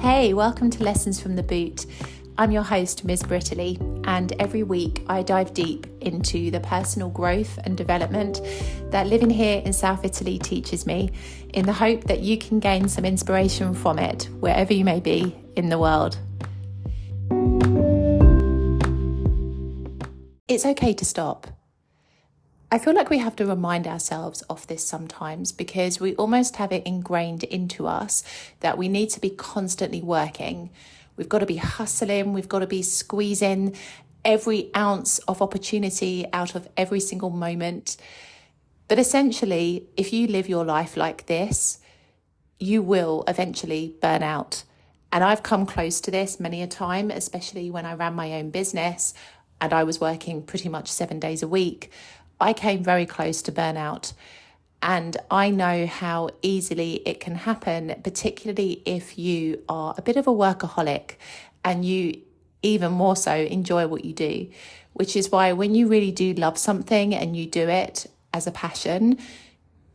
Hey, welcome to Lessons from the Boot. I'm your host, Ms. Brittany, and every week I dive deep into the personal growth and development that living here in South Italy teaches me, in the hope that you can gain some inspiration from it wherever you may be in the world. It's okay to stop. I feel like we have to remind ourselves of this sometimes because we almost have it ingrained into us that we need to be constantly working. We've got to be hustling, we've got to be squeezing every ounce of opportunity out of every single moment. But essentially, if you live your life like this, you will eventually burn out. And I've come close to this many a time, especially when I ran my own business and I was working pretty much 7 days a week. I came very close to burnout, and I know how easily it can happen, particularly if you are a bit of a workaholic and you even more so enjoy what you do, which is why when you really do love something and you do it as a passion,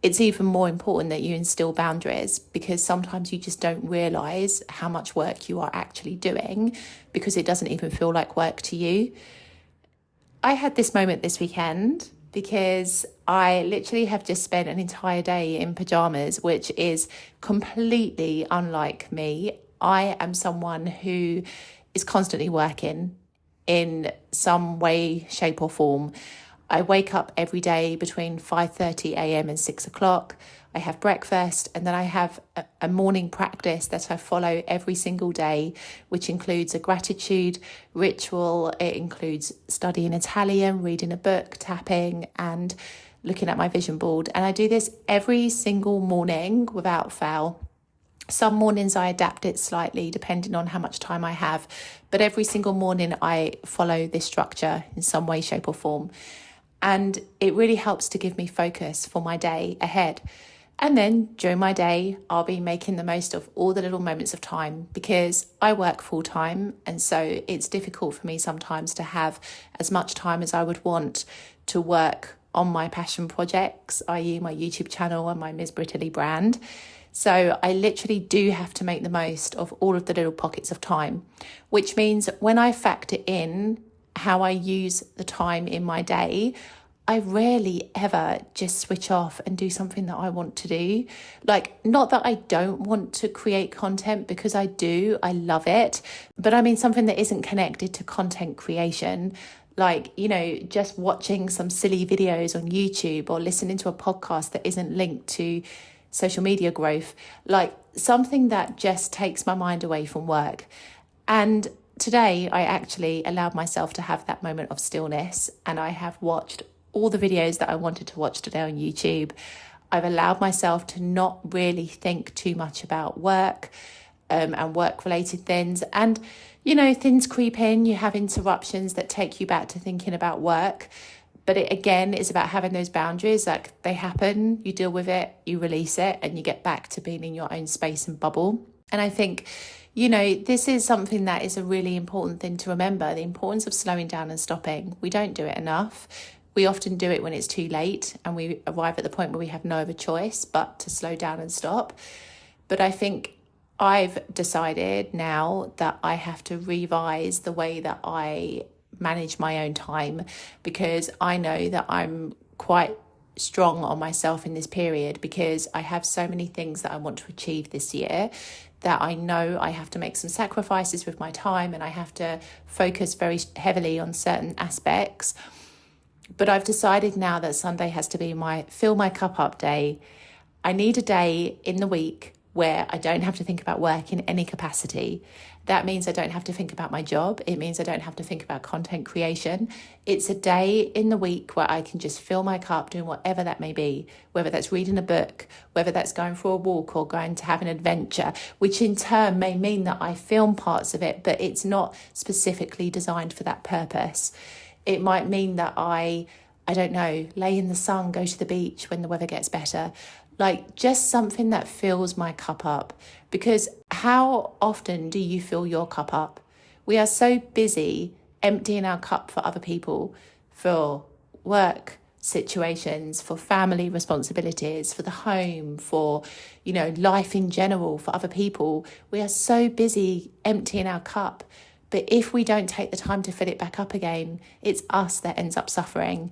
it's even more important that you instill boundaries, because sometimes you just don't realize how much work you are actually doing because it doesn't even feel like work to you. I had this moment this weekend because I literally have just spent an entire day in pajamas, which is completely unlike me. I am someone who is constantly working in some way, shape or form. I wake up every day between 5:30 a.m. and 6 o'clock. I have breakfast, and then I have a morning practice that I follow every single day, which includes a gratitude ritual. It includes studying Italian, reading a book, tapping, and looking at my vision board. And I do this every single morning without fail. Some mornings I adapt it slightly depending on how much time I have, but every single morning I follow this structure in some way, shape or form. And it really helps to give me focus for my day ahead. And then during my day, I'll be making the most of all the little moments of time because I work full time. And so it's difficult for me sometimes to have as much time as I would want to work on my passion projects, i.e. my YouTube channel and my Ms. Brittany brand. So I literally do have to make the most of all of the little pockets of time, which means when I factor in how I use the time in my day, I rarely ever just switch off and do something that I want to do. Like, not that I don't want to create content, because I do, I love it. But I mean something that isn't connected to content creation. Like, just watching some silly videos on YouTube or listening to a podcast that isn't linked to social media growth. Like something that just takes my mind away from work. And today I actually allowed myself to have that moment of stillness, and I have watched all the videos that I wanted to watch today on YouTube. I've allowed myself to not really think too much about work and work-related things. And, things creep in. You have interruptions that take you back to thinking about work. But it, again, is about having those boundaries. Like, they happen, you deal with it, you release it, and you get back to being in your own space and bubble. And I think, this is something that is a really important thing to remember, the importance of slowing down and stopping. We don't do it enough. We often do it when it's too late and we arrive at the point where we have no other choice but to slow down and stop. But I think I've decided now that I have to revise the way that I manage my own time, because I know that I'm quite strong on myself in this period because I have so many things that I want to achieve this year that I know I have to make some sacrifices with my time and I have to focus very heavily on certain aspects. But I've decided now that Sunday has to be my fill my cup up day. I need a day in the week where I don't have to think about work in any capacity. That means I don't have to think about my job. It means I don't have to think about content creation. It's a day in the week where I can just fill my cup doing whatever that may be, whether that's reading a book, whether that's going for a walk or going to have an adventure, which in turn may mean that I film parts of it, but it's not specifically designed for that purpose. It might mean that I don't know, lay in the sun, go to the beach when the weather gets better. Like, just something that fills my cup up. Because how often do you fill your cup up? We are so busy emptying our cup for other people, for work, situations, for family responsibilities, for the home, for, life in general, for other people. We are so busy emptying our cup. But if we don't take the time to fill it back up again, it's us that ends up suffering.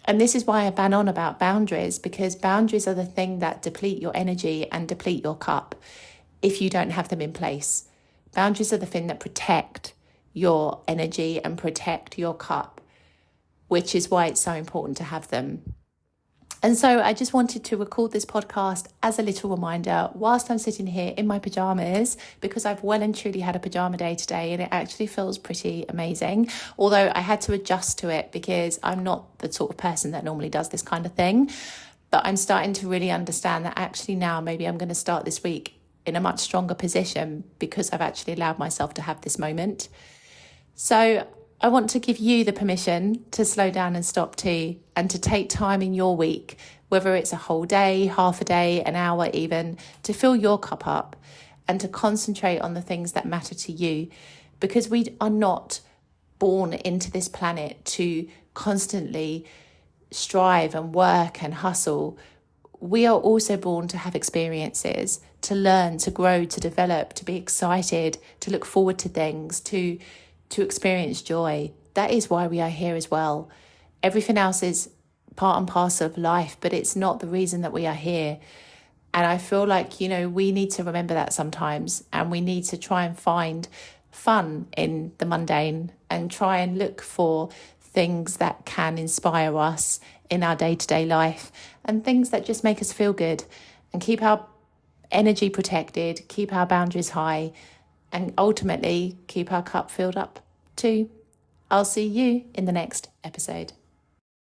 And this is why I bang on about boundaries, because boundaries are the thing that deplete your energy and deplete your cup if you don't have them in place. Boundaries are the thing that protect your energy and protect your cup, which is why it's so important to have them. And so I just wanted to record this podcast as a little reminder whilst I'm sitting here in my pajamas, because I've well and truly had a pajama day today and it actually feels pretty amazing. Although I had to adjust to it because I'm not the sort of person that normally does this kind of thing. But I'm starting to really understand that actually now maybe I'm going to start this week in a much stronger position because I've actually allowed myself to have this moment. So I want to give you the permission to slow down and stop too, and to take time in your week, whether it's a whole day, half a day, an hour even, to fill your cup up and to concentrate on the things that matter to you, because we are not born into this planet to constantly strive and work and hustle. We are also born to have experiences, to learn, to grow, to develop, to be excited, to look forward to things, to experience joy. That is why we are here as well. Everything else is part and parcel of life, but it's not the reason that we are here. And I feel like, we need to remember that sometimes, and we need to try and find fun in the mundane and try and look for things that can inspire us in our day-to-day life and things that just make us feel good and keep our energy protected, keep our boundaries high, and ultimately keep our cup filled up too. I'll see you in the next episode.